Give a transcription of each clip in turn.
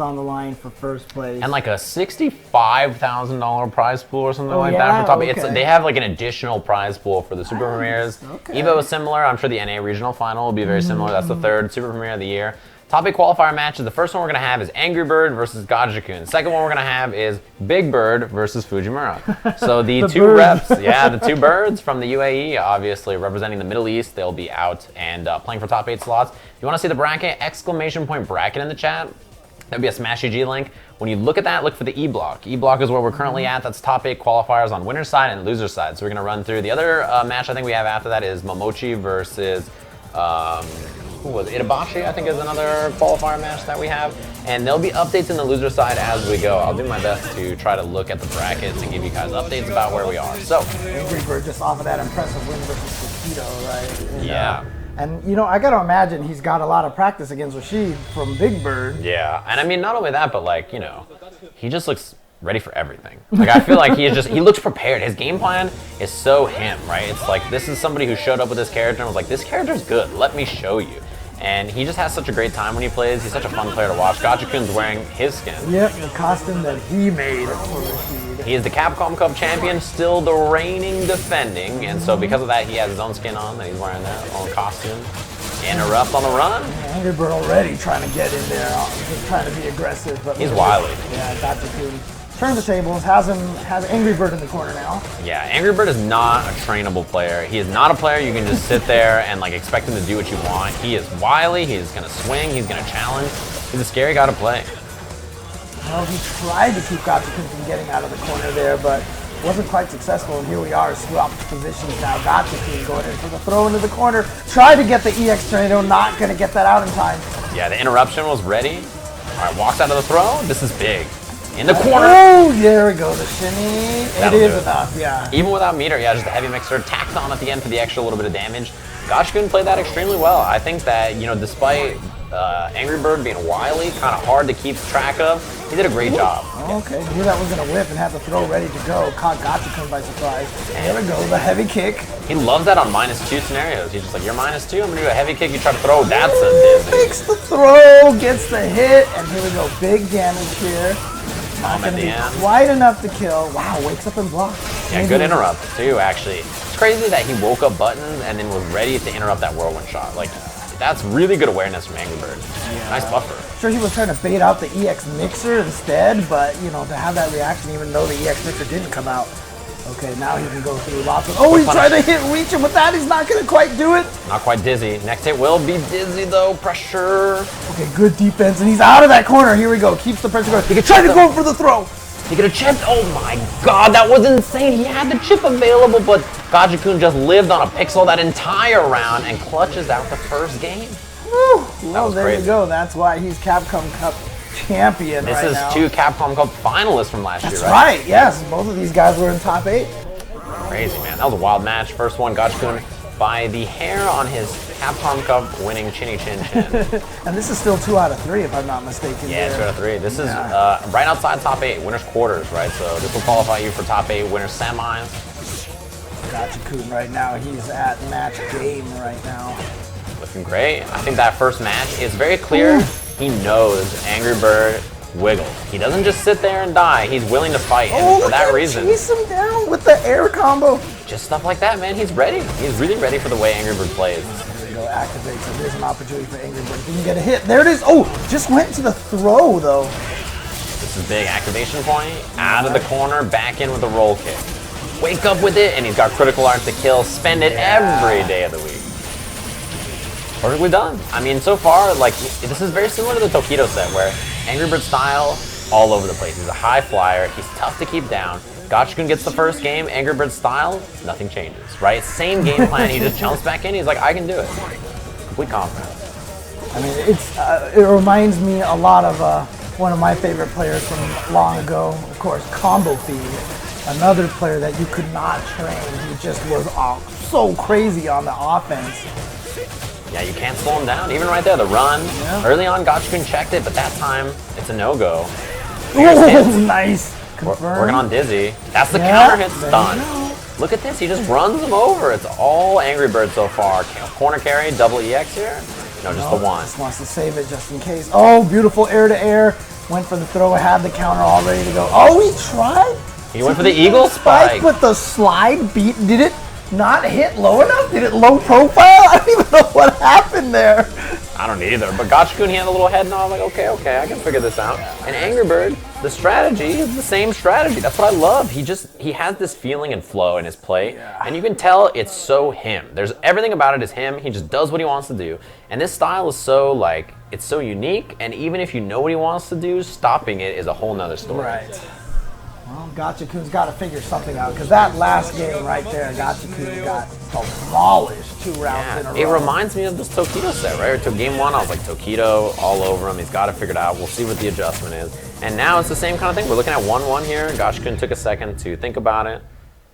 on the line for first place. And like a $65,000 prize pool or something like that for top 8. Okay. They have like an additional prize pool for the Super Premieres. Okay. EVO is similar. I'm sure the NA regional final will be very similar. That's the third Super Premiere of the year. Top 8 qualifier matches. The first one we're going to have is AngryBird versus Gachikun. The second one we're going to have is Big Bird versus Fujimura. So the two reps, the two birds from the UAE, obviously representing the Middle East. They'll be out and playing for top 8 slots. If you want to see the bracket, exclamation point bracket in the chat. That'd be a Smash EG link. When you look at that, look for the E block. E block is where we're currently at. That's top 8 qualifiers on winner's side and loser's side. So we're going to run through. The other match I think we have after that is Momochi versus, who was it? Itabashi, I think, is another qualifier match that we have. And there'll be updates in the loser side as we go. I'll do my best to try to look at the brackets and give you guys updates about where we are. So, AngryBird just off of that impressive win versus Taquito, right? And, yeah. And, you know, I got to imagine he's got a lot of practice against Rashid from Big Bird. Yeah, and I mean, not only that, but like, you know, he just looks ready for everything. Like, I feel like he looks prepared. His game plan is so him, right? It's like, this is somebody who showed up with this character and was like, this character's good, let me show you. And he just has such a great time when he plays. He's such a fun player to watch. Gachikun's wearing his skin. Yep, the costume that he made for Rashid. He is the Capcom Cup champion, still the reigning defending, and so because of that, he has his own skin on, that he's wearing that own costume. Interrupt on the run. AngryBird already trying to get in there, just trying to be aggressive. But he's wily. Yeah, Gachikun turns the tables, has AngryBird in the corner now. Yeah, AngryBird is not a trainable player. He is not a player you can just sit there and like expect him to do what you want. He is wily, he's gonna swing, he's gonna challenge. He's a scary guy to play. Well, he tried to keep Gachikun from getting out of the corner there, but wasn't quite successfall, and here we are, swapped positions now. Gachikun going in for the throw into the corner. Tried to get the EX tornado, not going to get that out in time. Yeah, the interruption was ready. All right, walks out of the throw. This is big. In the corner. Oh, there we go, the shimmy. It is enough, yeah. Even without meter, yeah, just a heavy mixer tacked on at the end for the extra little bit of damage. Gachikun played that extremely well. I think that, you know, despite AngryBird being wily, kind of hard to keep track of, he did a great job. Okay, knew that was going to whip and had the throw ready to go. Caught Gachikun by surprise. There we go, the heavy kick. He loves that on -2 scenarios. He's just like, you're -2, I'm going to do a heavy kick, you try to throw, that's a dizzy. Takes the throw, gets the hit, and here we go, big damage here. Not going to be quite enough to kill. Wow, wakes up and blocks. Yeah, good interrupt too, actually. It's crazy that he woke up buttons and then was ready to interrupt that whirlwind shot. Like, that's really good awareness from AngryBird. Yeah. Nice buffer. Sure, he was trying to bait out the EX mixer instead, but, you know, to have that reaction even though the EX mixer didn't come out. Okay, now he can go through lots of... Oh, he's trying to hit reach him with that. He's not going to quite do it. Not quite dizzy. Next hit will be dizzy, though. Pressure. Okay, good defense, and he's out of that corner. Here we go. Keeps the pressure going. He can try to go for the throw. He could have chipped. Oh, my God. That was insane. He had the chip available, but Gachikun just lived on a pixel that entire round and clutches out the first game. Woo. Well, there crazy. you go. That's why he's Capcom Cup champion right now. This is 2 Capcom Cup finalists from last year, right? That's right. Yes, both of these guys were in top 8. Crazy, man. That was a wild match. First one, Gachikun by the hair on his Capcom Cup winning chinny chin chin. And this is still 2 out of 3, if I'm not mistaken. Yeah, 2 out of 3. This is right outside top 8, winners quarters, right? So this will qualify you for top 8, winners semis. Gachikun right now, he's at match game right now. Looking great. I think that first match is very clear. Ooh. He knows AngryBird wiggles. He doesn't just sit there and die. He's willing to fight, and for that reason, chase him down with the air combo. Just stuff like that, man. He's ready. He's really ready for the way AngryBird plays. There we go, activate. So there's an opportunity for AngryBird. Didn't get a hit. There it is. Oh, just went to the throw though. This is big activation point. Out of the corner, back in with a roll kick. Wake up with it, and he's got critical art to kill. Spend it every day of the week. Perfectly done. I mean, so far, like, this is very similar to the Tokido set, where AngryBird style, all over the place. He's a high flyer. He's tough to keep down. Gachikun gets the first game. AngryBird style, nothing changes, right? Same game plan. He just jumps back in. He's like, I can do it. Complete confidence. I mean, it reminds me a lot of one of my favorite players from long ago, of course, Combo Feed. Another player that you could not train. He just was so crazy on the offense. Yeah, you can't slow him down. Even right there, the run. Yeah. Early on, Gachikun checked it, but that time, it's a no-go. Oh, nice. Confirm. Working on dizzy. That's the counter hit stun. Look at this. He just runs him over. It's all AngryBird so far. Corner carry, double EX here. No, just the one. Just wants to save it just in case. Oh, beautiful air to air. Went for the throw, had the counter all ready to go. Oh, he tried? He went for the eagle spike. But the slide beat, did it not hit low enough? Did it low profile? I don't even know what happened there. I don't either, but Gachikun, he had a little head nod, like, okay, I can figure this out. And AngryBird, the strategy is the same strategy. That's what I love. He has this feeling and flow in his play, and you can tell it's so him. There's everything about it is him. He just does what he wants to do. And this style is so, like, it's so unique, and even if you know what he wants to do, stopping it is a whole nother story. Right. Well, Gachikun's got to figure something out, because that last game right there, Gachikun got demolished 2 rounds in a row. It reminds me of this Tokido set, right? To game 1, I was like, Tokido all over him. He's got it figured out. We'll see what the adjustment is. And now it's the same kind of thing. We're looking at 1-1 here. Gachikun took a second to think about it.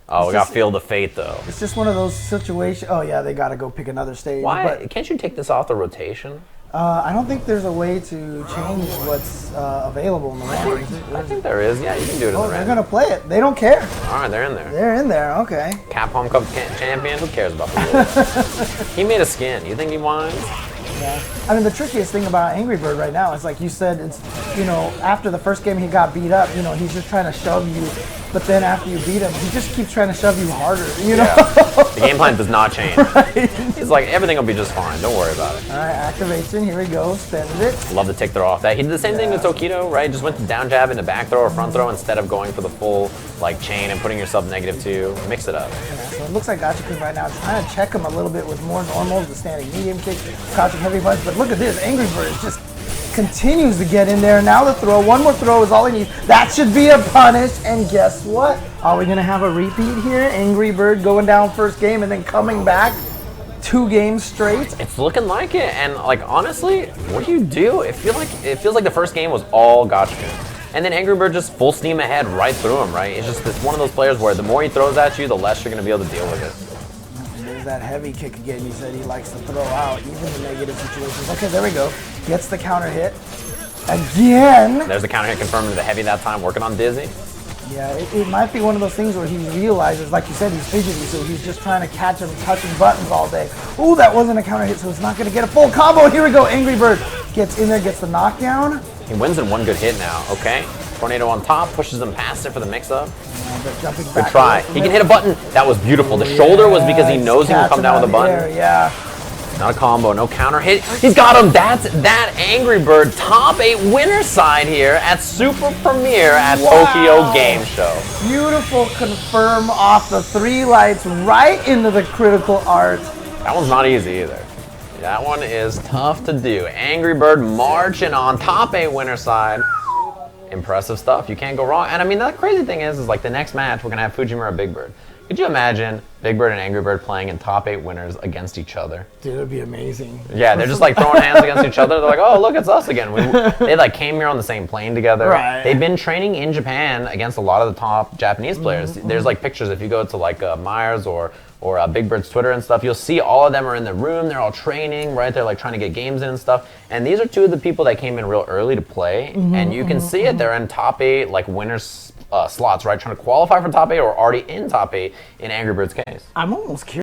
Oh, we got Feel the Fate, though. It's just one of those situations. Oh, yeah, they got to go pick another stage. Why? But Can't you take this off the rotation? I don't think there's a way to change what's available in the random. I think there is. Yeah, you can do it in the They're random. going to play it. They don't care. All right, they're in there. They're in there. Okay. Capcom Cup champion, who cares about the rules? He made a skin. You think he minds? Yeah. I mean, the trickiest thing about AngryBird right now is, like you said, it's, you know, after the first game he got beat up, you know, he's just trying to shove you. But then after you beat him, he just keeps trying to shove you harder, you know? Yeah. The game plan does not change. Right. He's like, everything will be just fine. Don't worry about it. All right, activation. Here we go. Spends it. Love the tick throw off that. He did the same thing with Tokido, right? Just went to down jab into back throw or front throw instead of going for the full like chain and putting yourself -2. Mix it up. Yeah, so it looks like Gachikun right now is trying to check him a little bit with more normals, the standing medium kick, crouching heavy punch. But look at this. AngryBird just continues to get in there. Now the throw. One more throw is all he needs. That should be a punish. And guess what? Are we going to have a repeat here? AngryBird going down first game and then coming back 2 games straight? It's looking like it. And like honestly, what do you do? It feels like the first game was all Gachikun. And then AngryBird just full steam ahead right through him, right? It's just one of those players where the more he throws at you, the less you're going to be able to deal with it. There's that heavy kick again. He said he likes to throw out, even in negative situations. Okay, there we go. Gets the counter hit. Again. There's the counter hit confirming the heavy that time, working on Dizzy. Yeah, it might be one of those things where he realizes, like you said, he's fidgety, so he's just trying to catch him touching buttons all day. Ooh, that wasn't a counter hit, so it's not going to get a full combo. Here we go. AngryBird gets in there, gets the knockdown. He wins in 1 good hit now, okay? Tornado on top, pushes him past it for the mix-up. Good try. He can hit a button. That was beautiful. The shoulder was because he knows he can come down with a button. Yeah. Not a combo, no counter hit. He's got him. That's that AngryBird top 8 winner side here at Super Premiere at Tokyo Game Show. Beautiful confirm off the 3 lights right into the critical art. That one's not easy either. That one is tough to do. AngryBird marching on top 8 winner side. Impressive stuff. You can't go wrong. And I mean, the crazy thing is like the next match, we're going to have Fujimura Big Bird. Could you imagine Big Bird and AngryBird playing in top 8 winners against each other? Dude, it would be amazing. Yeah, they're just like throwing hands against each other. They're like, oh, look, it's us again. They like came here on the same plane together. Right. They've been training in Japan against a lot of the top Japanese players. There's like pictures, if you go to like Myers or Big Bird's Twitter and stuff, you'll see all of them are in the room. They're all training, right? They're like trying to get games in and stuff. And these are 2 of the people that came in real early to play. And you can see it. They're in top 8 like winners slots, right? Trying to qualify for top 8 or already in top 8 in AngryBird's case. I'm almost curious.